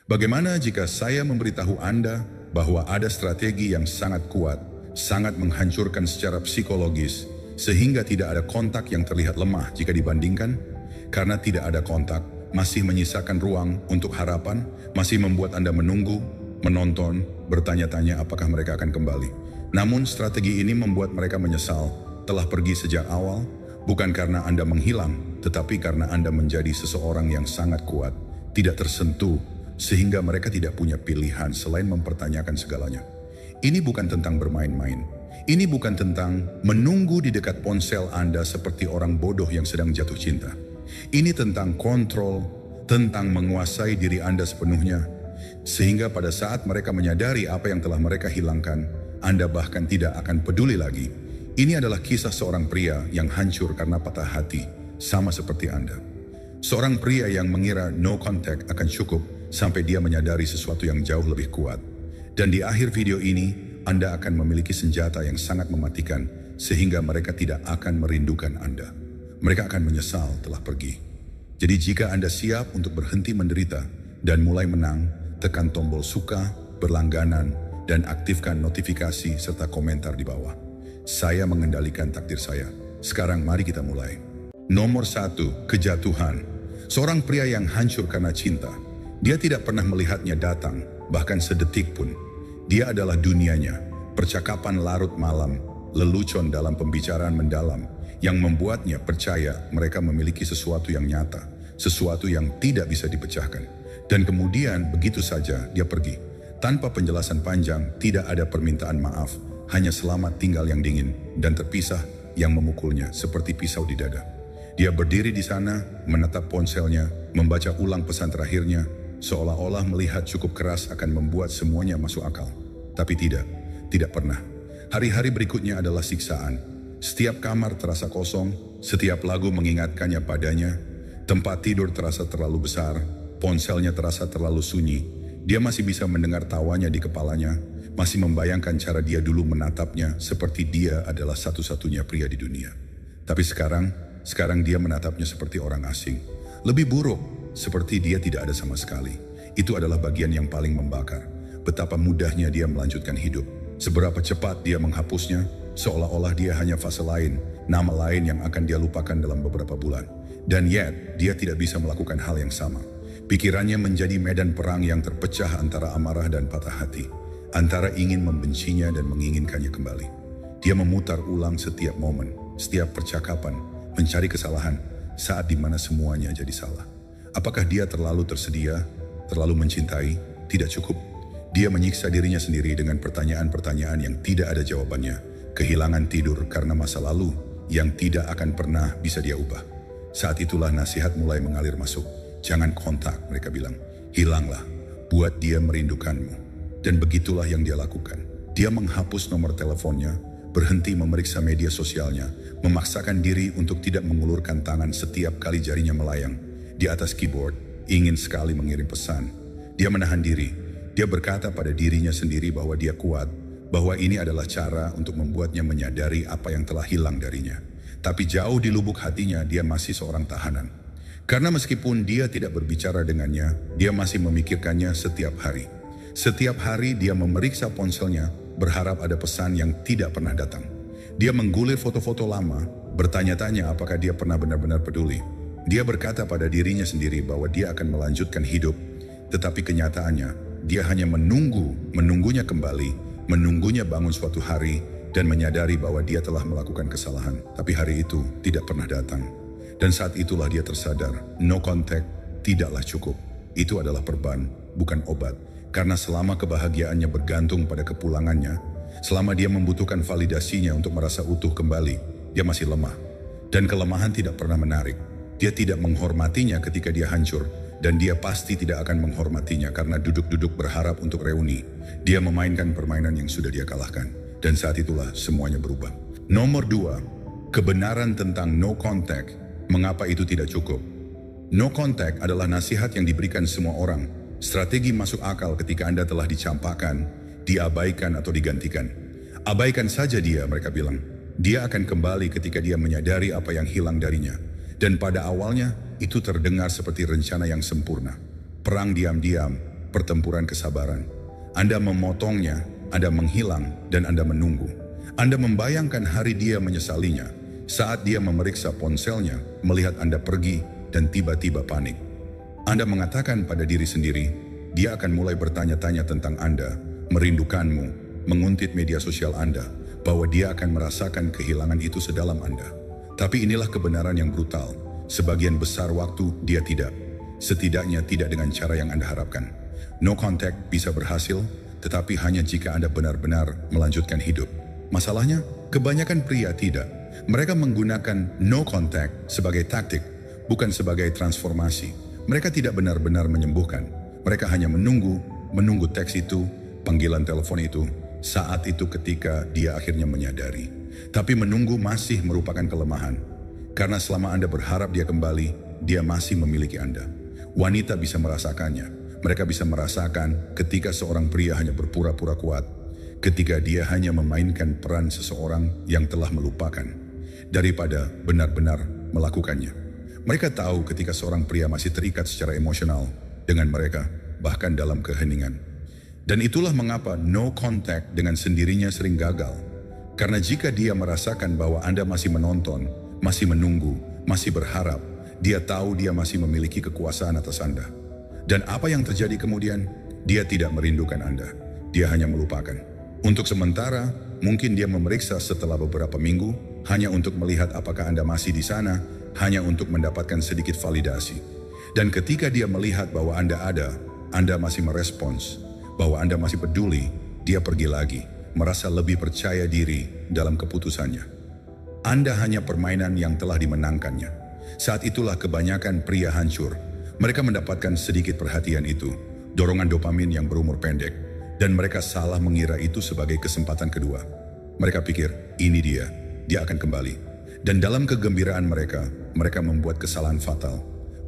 Bagaimana jika saya memberitahu Anda bahwa ada strategi yang sangat kuat, sangat menghancurkan secara psikologis, sehingga tidak ada kontak yang terlihat lemah jika dibandingkan? Karena tidak ada kontak, masih menyisakan ruang untuk harapan, masih membuat Anda menunggu, menonton, bertanya-tanya apakah mereka akan kembali. Namun strategi ini membuat mereka menyesal, telah pergi sejak awal, bukan karena Anda menghilang, tetapi karena Anda menjadi seseorang yang sangat kuat, tidak tersentuh, sehingga mereka tidak punya pilihan selain mempertanyakan segalanya. Ini bukan tentang bermain-main. Ini bukan tentang menunggu di dekat ponsel Anda seperti orang bodoh yang sedang jatuh cinta. Ini tentang kontrol, tentang menguasai diri Anda sepenuhnya, sehingga pada saat mereka menyadari apa yang telah mereka hilangkan, Anda bahkan tidak akan peduli lagi. Ini adalah kisah seorang pria yang hancur karena patah hati, sama seperti Anda. Seorang pria yang mengira no contact akan cukup sampai dia menyadari sesuatu yang jauh lebih kuat. Dan di akhir video ini, Anda akan memiliki senjata yang sangat mematikan sehingga mereka tidak akan merindukan Anda. Mereka akan menyesal telah pergi. Jadi jika Anda siap untuk berhenti menderita dan mulai menang, tekan tombol suka, berlangganan, dan aktifkan notifikasi serta komentar di bawah. Saya mengendalikan takdir saya. Sekarang mari kita mulai. Nomor 1, kejatuhan. Seorang pria yang hancur karena cinta. Dia tidak pernah melihatnya datang, bahkan sedetik pun. Dia adalah dunianya, percakapan larut malam, lelucon dalam pembicaraan mendalam, yang membuatnya percaya mereka memiliki sesuatu yang nyata, sesuatu yang tidak bisa dipecahkan. Dan kemudian begitu saja dia pergi. Tanpa penjelasan panjang, tidak ada permintaan maaf, hanya selamat tinggal yang dingin, dan terpisah yang memukulnya seperti pisau di dada. Dia berdiri di sana, menatap ponselnya, membaca ulang pesan terakhirnya, seolah-olah melihat cukup keras akan membuat semuanya masuk akal. Tapi tidak pernah. Hari-hari berikutnya adalah siksaan. Setiap kamar terasa kosong, setiap lagu mengingatkannya padanya, tempat tidur terasa terlalu besar, ponselnya terasa terlalu sunyi. Dia masih bisa mendengar tawanya di kepalanya, masih membayangkan cara dia dulu menatapnya seperti dia adalah satu-satunya pria di dunia. Tapi sekarang dia menatapnya seperti orang asing. Lebih buruk, seperti dia tidak ada sama sekali. Itu adalah bagian yang paling membakar. Betapa mudahnya dia melanjutkan hidup. Seberapa cepat dia menghapusnya, seolah-olah dia hanya fase lain, nama lain yang akan dia lupakan dalam beberapa bulan. Dan yet, dia tidak bisa melakukan hal yang sama. Pikirannya menjadi medan perang yang terpecah antara amarah dan patah hati, antara ingin membencinya dan menginginkannya kembali. Dia memutar ulang setiap momen, setiap percakapan, mencari kesalahan saat dimana semuanya jadi salah. Apakah dia terlalu tersedia, terlalu mencintai? Tidak cukup. Dia menyiksa dirinya sendiri dengan pertanyaan-pertanyaan yang tidak ada jawabannya, kehilangan tidur karena masa lalu yang tidak akan pernah bisa dia ubah. Saat itulah nasihat mulai mengalir masuk. Jangan kontak, mereka bilang. Hilanglah, buat dia merindukanmu. Dan begitulah yang dia lakukan. Dia menghapus nomor teleponnya, berhenti memeriksa media sosialnya, memaksakan diri untuk tidak mengulurkan tangan setiap kali jarinya melayang di atas keyboard, ingin sekali mengirim pesan. Dia menahan diri. Dia berkata pada dirinya sendiri bahwa dia kuat, bahwa ini adalah cara untuk membuatnya menyadari apa yang telah hilang darinya. Tapi jauh di lubuk hatinya dia masih seorang tahanan. Karena meskipun dia tidak berbicara dengannya, dia masih memikirkannya setiap hari. Setiap hari dia memeriksa ponselnya, berharap ada pesan yang tidak pernah datang. Dia menggulir foto-foto lama, bertanya-tanya apakah dia pernah benar-benar peduli. Dia berkata pada dirinya sendiri bahwa dia akan melanjutkan hidup, tetapi kenyataannya, dia hanya menunggunya kembali, menunggunya bangun suatu hari, dan menyadari bahwa dia telah melakukan kesalahan. Tapi hari itu tidak pernah datang. Dan saat itulah dia tersadar, no contact tidaklah cukup. Itu adalah perban, bukan obat. Karena selama kebahagiaannya bergantung pada kepulangannya, selama dia membutuhkan validasinya untuk merasa utuh kembali, dia masih lemah. Dan kelemahan tidak pernah menarik. Dia tidak menghormatinya ketika dia hancur, dan dia pasti tidak akan menghormatinya karena duduk-duduk berharap untuk reuni. Dia memainkan permainan yang sudah dia kalahkan. Dan saat itulah semuanya berubah. Nomor 2, kebenaran tentang no contact. Mengapa itu tidak cukup? No contact adalah nasihat yang diberikan semua orang. Strategi masuk akal ketika Anda telah dicampakkan, diabaikan atau digantikan. Abaikan saja dia, mereka bilang. Dia akan kembali ketika dia menyadari apa yang hilang darinya. Dan pada awalnya, itu terdengar seperti rencana yang sempurna. Perang diam-diam, pertempuran kesabaran. Anda memotongnya, Anda menghilang, dan Anda menunggu. Anda membayangkan hari dia menyesalinya, saat dia memeriksa ponselnya, melihat Anda pergi, dan tiba-tiba panik. Anda mengatakan pada diri sendiri, dia akan mulai bertanya-tanya tentang Anda, merindukanmu, menguntit media sosial Anda, bahwa dia akan merasakan kehilangan itu sedalam Anda. Tapi inilah kebenaran yang brutal. Sebagian besar waktu dia tidak. Setidaknya tidak dengan cara yang Anda harapkan. No contact bisa berhasil, tetapi hanya jika Anda benar-benar melanjutkan hidup. Masalahnya, kebanyakan pria tidak. Mereka menggunakan no contact sebagai taktik, bukan sebagai transformasi. Mereka tidak benar-benar menyembuhkan. Mereka hanya menunggu teks itu, panggilan telepon itu, saat itu ketika dia akhirnya menyadari. Tapi menunggu masih merupakan kelemahan. Karena selama Anda berharap dia kembali, dia masih memiliki Anda. Wanita bisa merasakannya. Mereka bisa merasakan ketika seorang pria hanya berpura-pura kuat, ketika dia hanya memainkan peran seseorang yang telah melupakan, daripada benar-benar melakukannya. Mereka tahu ketika seorang pria masih terikat secara emosional dengan mereka, bahkan dalam keheningan. Dan itulah mengapa no contact dengan sendirinya sering gagal. Karena jika dia merasakan bahwa Anda masih menonton, masih menunggu, masih berharap, dia tahu dia masih memiliki kekuasaan atas Anda. Dan apa yang terjadi kemudian? Dia tidak merindukan Anda. Dia hanya melupakan. Untuk sementara, mungkin dia memeriksa setelah beberapa minggu, hanya untuk melihat apakah Anda masih di sana, hanya untuk mendapatkan sedikit validasi. Dan ketika dia melihat bahwa Anda ada, Anda masih merespons, bahwa Anda masih peduli, dia pergi lagi, merasa lebih percaya diri dalam keputusannya. Anda hanya permainan yang telah dimenangkannya. Saat itulah kebanyakan pria hancur. Mereka mendapatkan sedikit perhatian itu, dorongan dopamin yang berumur pendek, dan mereka salah mengira itu sebagai kesempatan kedua. Mereka pikir, ini dia akan kembali. Dan dalam kegembiraan mereka membuat kesalahan fatal.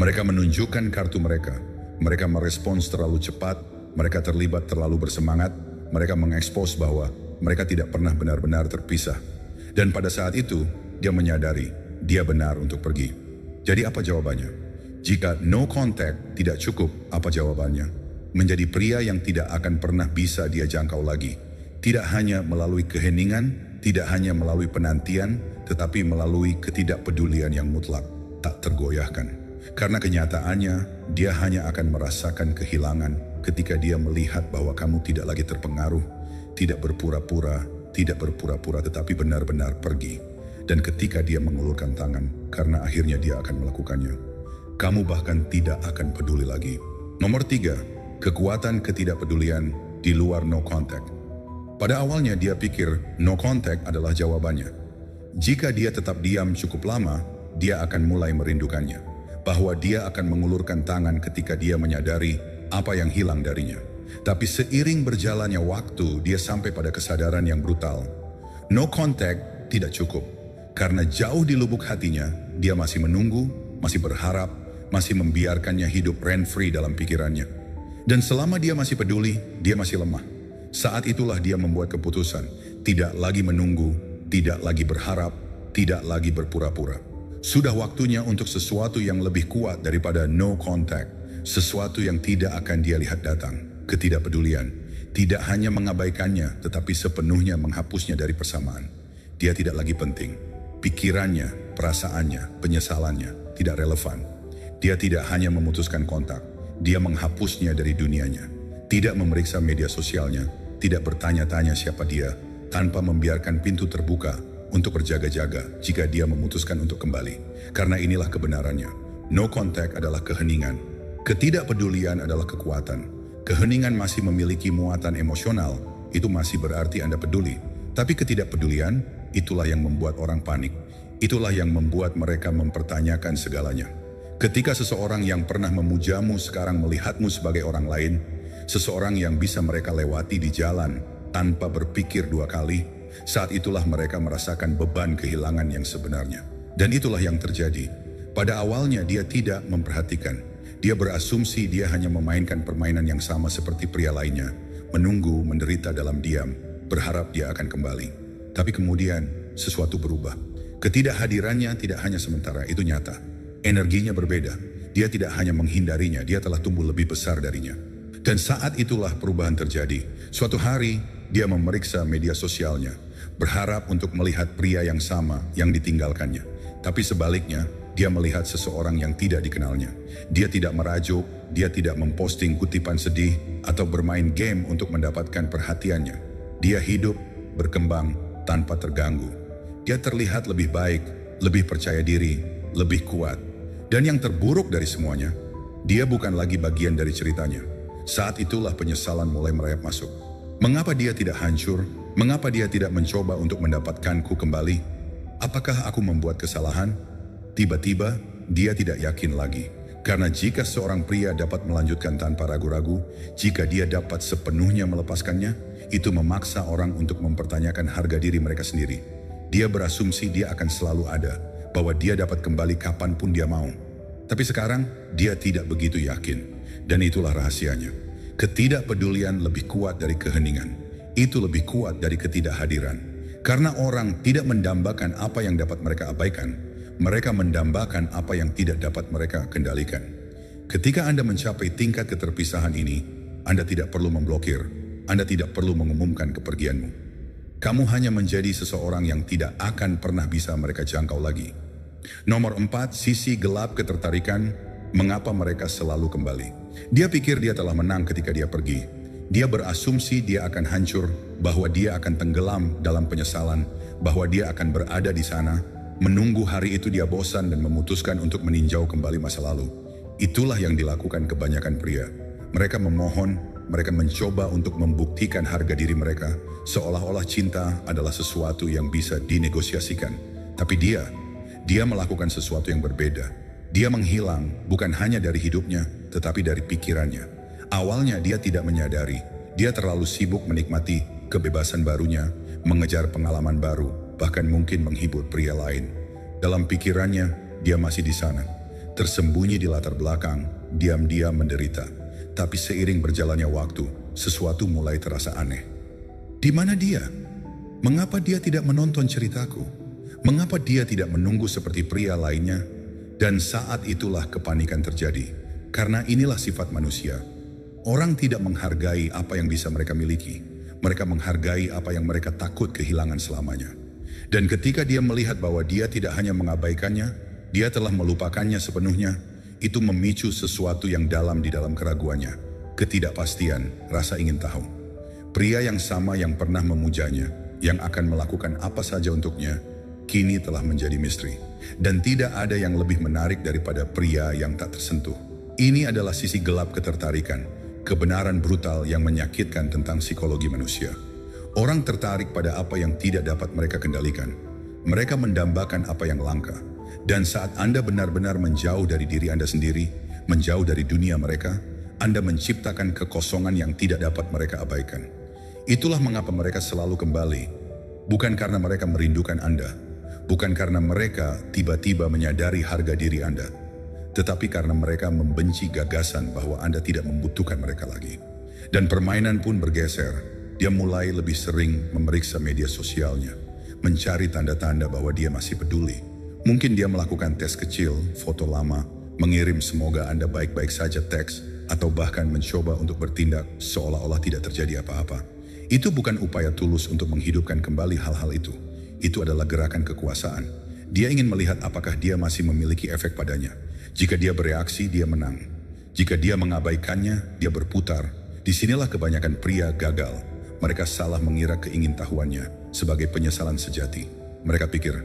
Mereka menunjukkan kartu mereka merespons terlalu cepat, mereka terlibat terlalu bersemangat, mereka mengekspos bahwa mereka tidak pernah benar-benar terpisah. Dan pada saat itu, dia menyadari dia benar untuk pergi. Jadi apa jawabannya? Jika no contact tidak cukup, apa jawabannya? Menjadi pria yang tidak akan pernah bisa dia jangkau lagi. Tidak hanya melalui keheningan, tidak hanya melalui penantian, tetapi melalui ketidakpedulian yang mutlak, tak tergoyahkan. Karena kenyataannya, dia hanya akan merasakan kehilangan ketika dia melihat bahwa kamu tidak lagi terpengaruh, tidak berpura-pura tetapi benar-benar pergi. Dan ketika dia mengulurkan tangan, karena akhirnya dia akan melakukannya, kamu bahkan tidak akan peduli lagi. Nomor 3, kekuatan ketidakpedulian di luar no contact. Pada awalnya dia pikir no contact adalah jawabannya. Jika dia tetap diam cukup lama, dia akan mulai merindukannya. Bahwa dia akan mengulurkan tangan ketika dia menyadari apa yang hilang darinya. Tapi seiring berjalannya waktu, dia sampai pada kesadaran yang brutal. No contact tidak cukup. Karena jauh di lubuk hatinya, dia masih menunggu, masih berharap, masih membiarkannya hidup rent-free dalam pikirannya. Dan selama dia masih peduli, dia masih lemah. Saat itulah dia membuat keputusan, tidak lagi menunggu, tidak lagi berharap, tidak lagi berpura-pura. Sudah waktunya untuk sesuatu yang lebih kuat daripada no contact, sesuatu yang tidak akan dia lihat datang. Ketidakpedulian tidak hanya mengabaikannya, tetapi sepenuhnya menghapusnya dari persamaan. Dia tidak lagi penting. Pikirannya, perasaannya, penyesalannya tidak relevan. Dia tidak hanya memutuskan kontak, dia menghapusnya dari dunianya. Tidak memeriksa media sosialnya, tidak bertanya-tanya siapa dia, tanpa membiarkan pintu terbuka untuk berjaga-jaga jika dia memutuskan untuk kembali. Karena inilah kebenarannya. No contact adalah keheningan. Ketidakpedulian adalah kekuatan. Keheningan masih memiliki muatan emosional, itu masih berarti Anda peduli. Tapi ketidakpedulian, itulah yang membuat orang panik. Itulah yang membuat mereka mempertanyakan segalanya. Ketika seseorang yang pernah memujamu sekarang melihatmu sebagai orang lain, seseorang yang bisa mereka lewati di jalan tanpa berpikir dua kali, saat itulah mereka merasakan beban kehilangan yang sebenarnya. Dan itulah yang terjadi. Pada awalnya dia tidak memperhatikan. Dia berasumsi dia hanya memainkan permainan yang sama seperti pria lainnya, menunggu, menderita dalam diam, berharap dia akan kembali. Tapi kemudian sesuatu berubah. Ketidakhadirannya tidak hanya sementara, itu nyata. Energinya berbeda. Dia tidak hanya menghindarinya, dia telah tumbuh lebih besar darinya. Dan saat itulah perubahan terjadi. Suatu hari, dia memeriksa media sosialnya, berharap untuk melihat pria yang sama yang ditinggalkannya. Tapi sebaliknya, dia melihat seseorang yang tidak dikenalnya. Dia tidak merajuk, dia tidak memposting kutipan sedih, atau bermain game untuk mendapatkan perhatiannya. Dia hidup, berkembang, tanpa terganggu. Dia terlihat lebih baik, lebih percaya diri, lebih kuat. Dan yang terburuk dari semuanya, dia bukan lagi bagian dari ceritanya. Saat itulah penyesalan mulai merayap masuk. Mengapa dia tidak hancur? Mengapa dia tidak mencoba untuk mendapatkanku kembali? Apakah aku membuat kesalahan? Tiba-tiba, dia tidak yakin lagi. Karena jika seorang pria dapat melanjutkan tanpa ragu-ragu, jika dia dapat sepenuhnya melepaskannya, itu memaksa orang untuk mempertanyakan harga diri mereka sendiri. Dia berasumsi dia akan selalu ada, bahwa dia dapat kembali kapanpun dia mau. Tapi sekarang, dia tidak begitu yakin. Dan itulah rahasianya. Ketidakpedulian lebih kuat dari keheningan. Itu lebih kuat dari ketidakhadiran. Karena orang tidak mendambakan apa yang dapat mereka abaikan. Mereka mendambakan apa yang tidak dapat mereka kendalikan. Ketika Anda mencapai tingkat keterpisahan ini, Anda tidak perlu memblokir. Anda tidak perlu mengumumkan kepergianmu. Kamu hanya menjadi seseorang yang tidak akan pernah bisa mereka jangkau lagi. Nomor 4, sisi gelap ketertarikan. Mengapa mereka selalu kembali? Dia pikir dia telah menang ketika dia pergi. Dia berasumsi dia akan hancur, bahwa dia akan tenggelam dalam penyesalan, bahwa dia akan berada di sana. Menunggu hari itu dia bosan dan memutuskan untuk meninjau kembali masa lalu. Itulah yang dilakukan kebanyakan pria. Mereka memohon, mereka mencoba untuk membuktikan harga diri mereka, seolah-olah cinta adalah sesuatu yang bisa dinegosiasikan. Tapi dia melakukan sesuatu yang berbeda. Dia menghilang bukan hanya dari hidupnya, tetapi dari pikirannya. Awalnya dia tidak menyadari, dia terlalu sibuk menikmati kebebasan barunya, mengejar pengalaman baru, bahkan mungkin menghibur pria lain. Dalam pikirannya, dia masih di sana, tersembunyi di latar belakang, diam-diam menderita. Tapi seiring berjalannya waktu, sesuatu mulai terasa aneh. Di mana dia? Mengapa dia tidak menonton ceritaku? Mengapa dia tidak menunggu seperti pria lainnya? Dan saat itulah kepanikan terjadi, karena inilah sifat manusia. Orang tidak menghargai apa yang bisa mereka miliki. Mereka menghargai apa yang mereka takut kehilangan selamanya. Dan ketika dia melihat bahwa dia tidak hanya mengabaikannya, dia telah melupakannya sepenuhnya, itu memicu sesuatu yang dalam di dalam keraguannya. Ketidakpastian, rasa ingin tahu. Pria yang sama yang pernah memujanya, yang akan melakukan apa saja untuknya, kini telah menjadi misteri. Dan tidak ada yang lebih menarik daripada pria yang tak tersentuh. Ini adalah sisi gelap ketertarikan, kebenaran brutal yang menyakitkan tentang psikologi manusia. Orang tertarik pada apa yang tidak dapat mereka kendalikan. Mereka mendambakan apa yang langka. Dan saat Anda benar-benar menjauh dari diri Anda sendiri, menjauh dari dunia mereka, Anda menciptakan kekosongan yang tidak dapat mereka abaikan. Itulah mengapa mereka selalu kembali. Bukan karena mereka merindukan Anda, bukan karena mereka tiba-tiba menyadari harga diri Anda, tetapi karena mereka membenci gagasan bahwa Anda tidak membutuhkan mereka lagi. Dan permainan pun bergeser. Dia mulai lebih sering memeriksa media sosialnya, mencari tanda-tanda bahwa dia masih peduli. Mungkin dia melakukan tes kecil, foto lama, mengirim semoga Anda baik-baik saja teks, atau bahkan mencoba untuk bertindak seolah-olah tidak terjadi apa-apa. Itu bukan upaya tulus untuk menghidupkan kembali hal-hal itu. Itu adalah gerakan kekuasaan. Dia ingin melihat apakah dia masih memiliki efek padanya. Jika dia bereaksi, dia menang. Jika dia mengabaikannya, dia berputar. Disinilah kebanyakan pria gagal. Mereka salah mengira keingintahuannya sebagai penyesalan sejati. Mereka pikir,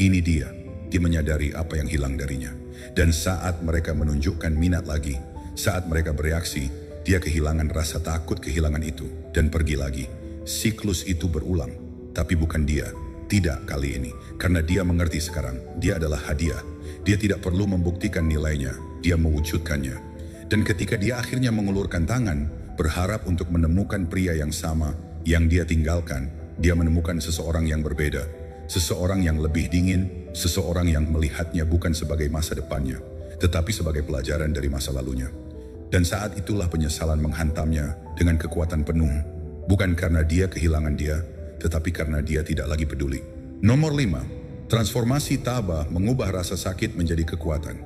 ini dia. Dia menyadari apa yang hilang darinya. Dan saat mereka menunjukkan minat lagi, saat mereka bereaksi, dia kehilangan rasa takut kehilangan itu dan pergi lagi. Siklus itu berulang, tapi bukan dia. Tidak kali ini, karena dia mengerti sekarang, dia adalah hadiah. Dia tidak perlu membuktikan nilainya, dia mewujudkannya. Dan ketika dia akhirnya mengulurkan tangan, berharap untuk menemukan pria yang sama, yang dia tinggalkan, dia menemukan seseorang yang berbeda. Seseorang yang lebih dingin, seseorang yang melihatnya bukan sebagai masa depannya, tetapi sebagai pelajaran dari masa lalunya. Dan saat itulah penyesalan menghantamnya dengan kekuatan penuh, bukan karena dia kehilangan dia, tetapi karena dia tidak lagi peduli. Nomor 5, transformasi tabah mengubah rasa sakit menjadi kekuatan.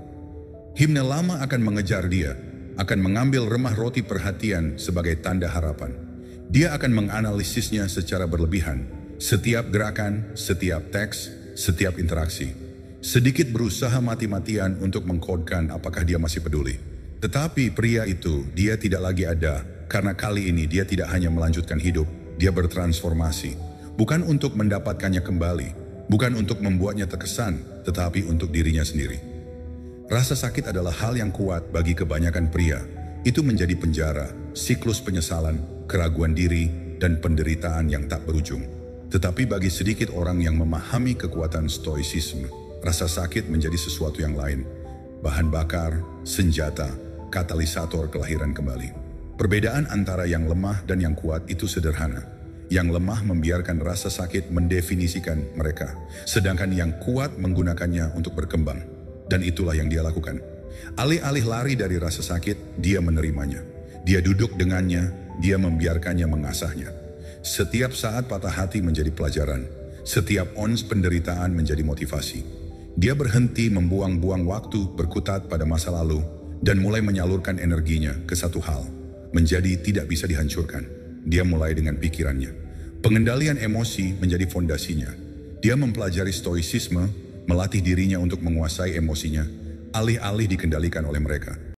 Himne lama akan mengejar dia, akan mengambil remah roti perhatian sebagai tanda harapan. Dia akan menganalisisnya secara berlebihan, setiap gerakan, setiap teks, setiap interaksi. Sedikit berusaha mati-matian untuk mengkodkan apakah dia masih peduli. Tetapi pria itu, dia tidak lagi ada, karena kali ini dia tidak hanya melanjutkan hidup, dia bertransformasi. Bukan untuk mendapatkannya kembali, bukan untuk membuatnya terkesan, tetapi untuk dirinya sendiri. Rasa sakit adalah hal yang kuat bagi kebanyakan pria. Itu menjadi penjara, siklus penyesalan, keraguan diri, dan penderitaan yang tak berujung. Tetapi bagi sedikit orang yang memahami kekuatan stoicisme, rasa sakit menjadi sesuatu yang lain. Bahan bakar, senjata, katalisator kelahiran kembali. Perbedaan antara yang lemah dan yang kuat itu sederhana. Yang lemah membiarkan rasa sakit mendefinisikan mereka, sedangkan yang kuat menggunakannya untuk berkembang. Dan itulah yang dia lakukan. Alih-alih lari dari rasa sakit, dia menerimanya. Dia duduk dengannya, dia membiarkannya mengasahnya. Setiap saat patah hati menjadi pelajaran. Setiap ons penderitaan menjadi motivasi. Dia berhenti membuang-buang waktu berkutat pada masa lalu dan mulai menyalurkan energinya ke satu hal, menjadi tidak bisa dihancurkan. Dia mulai dengan pikirannya. Pengendalian emosi menjadi fondasinya. Dia mempelajari stoicisme, melatih dirinya untuk menguasai emosinya, alih-alih dikendalikan oleh mereka.